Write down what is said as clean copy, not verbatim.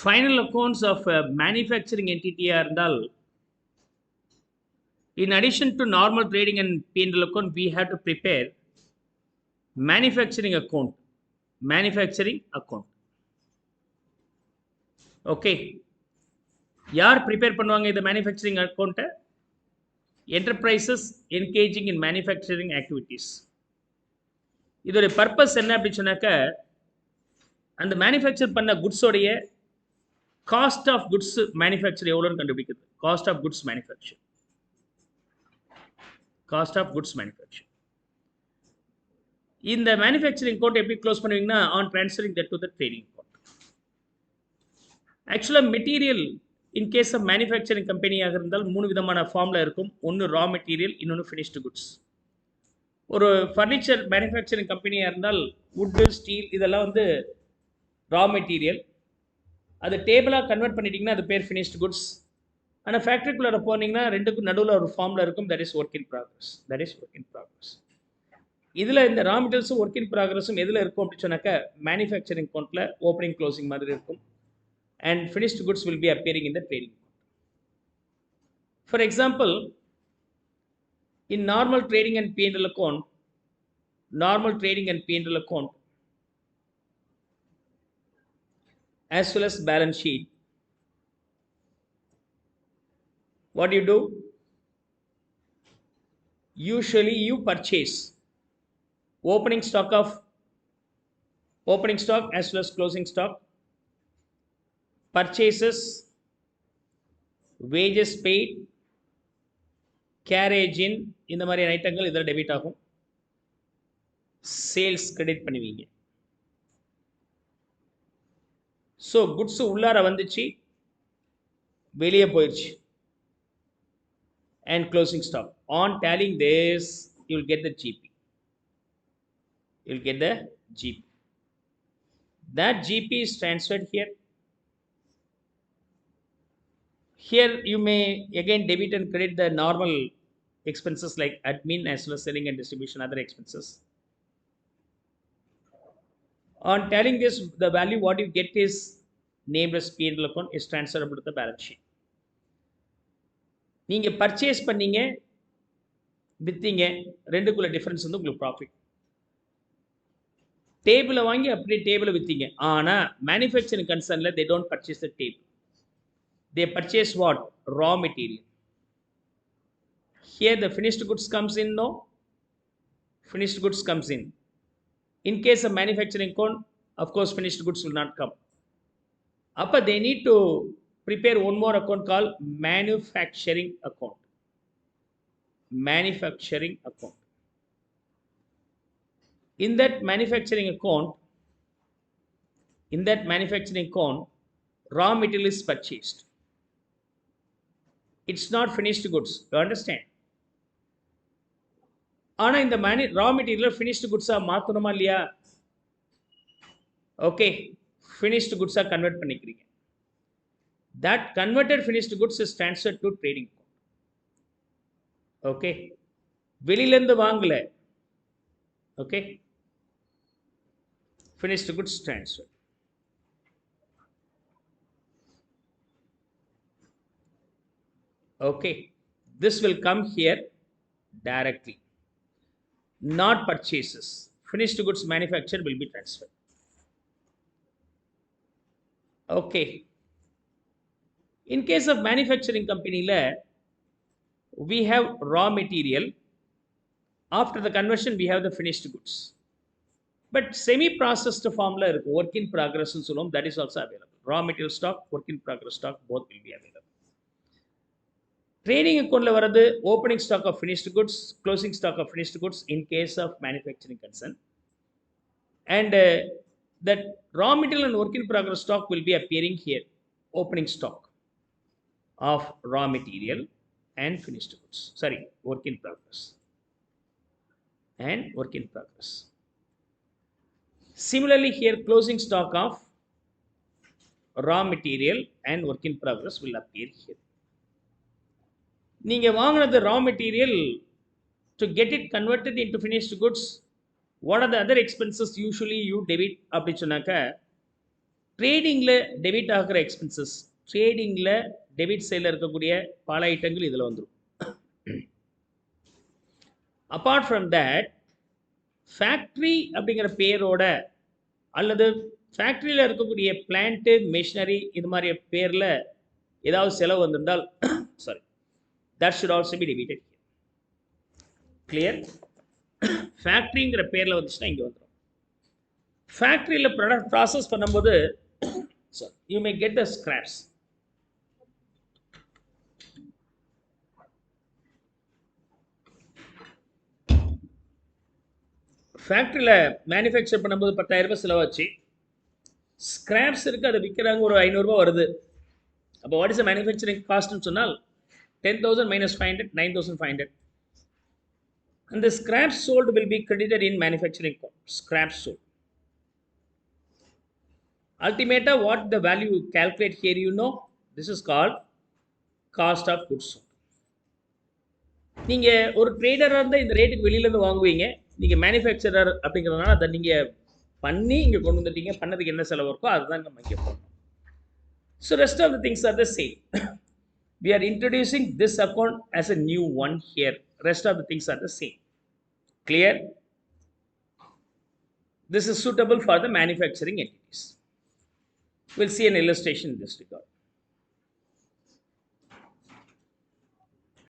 final accounts of a manufacturing entity இருந்தால், in addition to normal trading and P&L account, we have to prepare manufacturing account. Manufacturing account. Okay. யார் prepare பண்ணுவாங்க இந்த manufacturing account? Enterprises engaging in manufacturing activities. இதோட purpose என்ன அப்படி சொன்னாக்க, அந்த manufacture பண்ண goods உடைய cost of goods manufacture எவ்வளோன்னு கண்டுபிடிக்கிறது. Cost of goods manufacture. Cost of goods manufacture. இந்த manufacturing account எப்படி close பண்ணுவீங்கன்னா, on transferring that to the trading account. Actually material in case of manufacturing company ஆக இருந்தால் மூணு விதமான ஃபார்ம்ல இருக்கும். ஒன்று ரா மெட்டீரியல், இன்னொன்று finished goods. ஒரு ஃபர்னிச்சர் மேனுஃபேக்சரிங் கம்பெனியாக இருந்தால் வுட்டு, ஸ்டீல் இதெல்லாம் வந்து ரா மெட்டீரியல். அது டேபிளாக கன்வெர்ட் பண்ணிட்டீங்கன்னா அது பேர் finished goods. ஆனால் ஃபேக்ட்ரிக்குள்ளே போனீங்கன்னா ரெண்டுக்கும் நடுவில் ஒரு ஃபார்மில் இருக்கும். That is work in progress. That is work in progress. இதில் இந்த ரா மெட்டீரியல்ஸும் ஒர்க் இன் ப்ராக்ரஸும் எதில் இருக்கும் அப்படின்னு சொன்னாக்க மேனுஃபேக்சரிங் அக்கௌண்ட்டில் ஓப்பனிங் க்ளோசிங் மாதிரி இருக்கும். And finished goods will be appearing in the trading account. For example, in normal trading and P&L account, as well as balance sheet, what do you do? Usually you purchase opening stock as well as closing stock, purchases, wages paid, carriage in, இந்த மாதிரி ஐட்டங்கள் இதில் debit ஆகும். Sales credit பண்ணுவீங்க. So goods உள்ளார வந்துச்சு, வெளியே போயிடுச்சு. And closing stock. On tallying this, you will get the GP. You will get the GP. That GP is transferred here. Here you may again debit and credit the normal expenses like admin as well as selling and distribution, other expenses. On telling this, the value what you get is named as P&L account is transferable to the balance sheet. நீங்க purchase பண்ணீங்க, வித்தீங்க, ரெண்டுக்குள்ள difference வந்து உங்களுக்கு profit. டேபிளை வாங்கி அப்படியே டேபிளை வித்தீங்க. ஆனா manufacturing கன்சர்ன்ல they don't purchase the table. They purchase what? Raw material. Here the finished goods comes in, no? Finished goods comes in. In case of manufacturing account, of course finished goods will not come. Appa they need to prepare one more account called manufacturing account. Manufacturing account. In that manufacturing account, raw material is purchased. It's not finished goods. You understand? ஆனா இந்த raw material finished goods மாத்தணுமா இல்லையா? Okay, finished goods convert பண்ணிக்கிறீங்க. That converted finished goods is transferred to trading account. Okay, வெளியில இருந்து வாங்கல. Okay, finished goods transfer. Okay, this will come here directly, not purchases. Finished goods manufactured will be transferred. Okay, in case of manufacturing company we have raw material. After the conversion we have the finished goods, but semi processed form la irukku, work in progress nu solluvom, that is also available. Raw material stock, work in progress stock, both will be available. Trading account la varadu opening stock of finished goods, closing stock of finished goods in case of manufacturing concern, and that raw material and work in progress stock will be appearing here. Opening stock of raw material and finished goods, sorry, work in progress and work in progress. Similarly here closing stock of raw material and work in progress will appear here. நீங்க வாங்குனது raw material, to get it converted into finished goods, what are the other expenses usually you debit அப்படி சொன்னாக்க ட்ரேடிங்கில் debit ஆகிற expenses, ட்ரேடிங்கில் debit சைடில் இருக்கக்கூடிய பல ஐட்டங்கள் இதில் வந்துடும். அப்பார்ட் ஃப்ரம் தட், ஃபேக்ட்ரி அப்படிங்கிற பேரோட அல்லது ஃபேக்ட்ரியில் இருக்கக்கூடிய பிளான்ட்டு மெஷினரி இது மாதிரி பேரில் ஏதாவது செலவு வந்திருந்தால் sorry, that should also be debited here. Clear? ஃபேக்ட்ரிங்கிற பேரில் வந்துச்சுன்னா இங்கே வந்துடும். ஃபேக்ட்ரியில் ப்ராடக்ட் ப்ராசஸ் பண்ணும்போது you may get the scraps. ஃபேக்ட்ரியில் மேனுஃபேக்சர் பண்ணும்போது 10,000 ரூபாய் செலவாச்சு, ஸ்கிராப்ஸ் இருக்குது, அதை விற்கிறாங்க, ஒரு 500 ரூபாய் வருது. அப்போ வாட் இஸ் த மேனுஃபேக்சரிங் காஸ்ட்னு சொன்னால் 10,000 minus 500, 9,500. And the scraps sold will be credited in manufacturing cost. Scraps sold. Ultimately, what the value you calculate here, you know, this is called cost of goods sold. நீங்கள் ஒரு ட்ரேடராக இருந்தால் இந்த ரேட்டுக்கு வெளியிலேருந்து வாங்குவீங்க. நீங்கள் manufacturer அப்படிங்கிறதுனால அதை நீங்கள் பண்ணி இங்கே கொண்டு வந்துட்டீங்க, பண்ணதுக்கு என்ன செலவு இருக்கோ அதுதான் நம்ம இங்கே பண்ணணும். So rest of the things are the same. We are introducing this account as a new one here. Rest of the things are the same. Clear? This is suitable for the manufacturing entities. We'll see an illustration in this regard.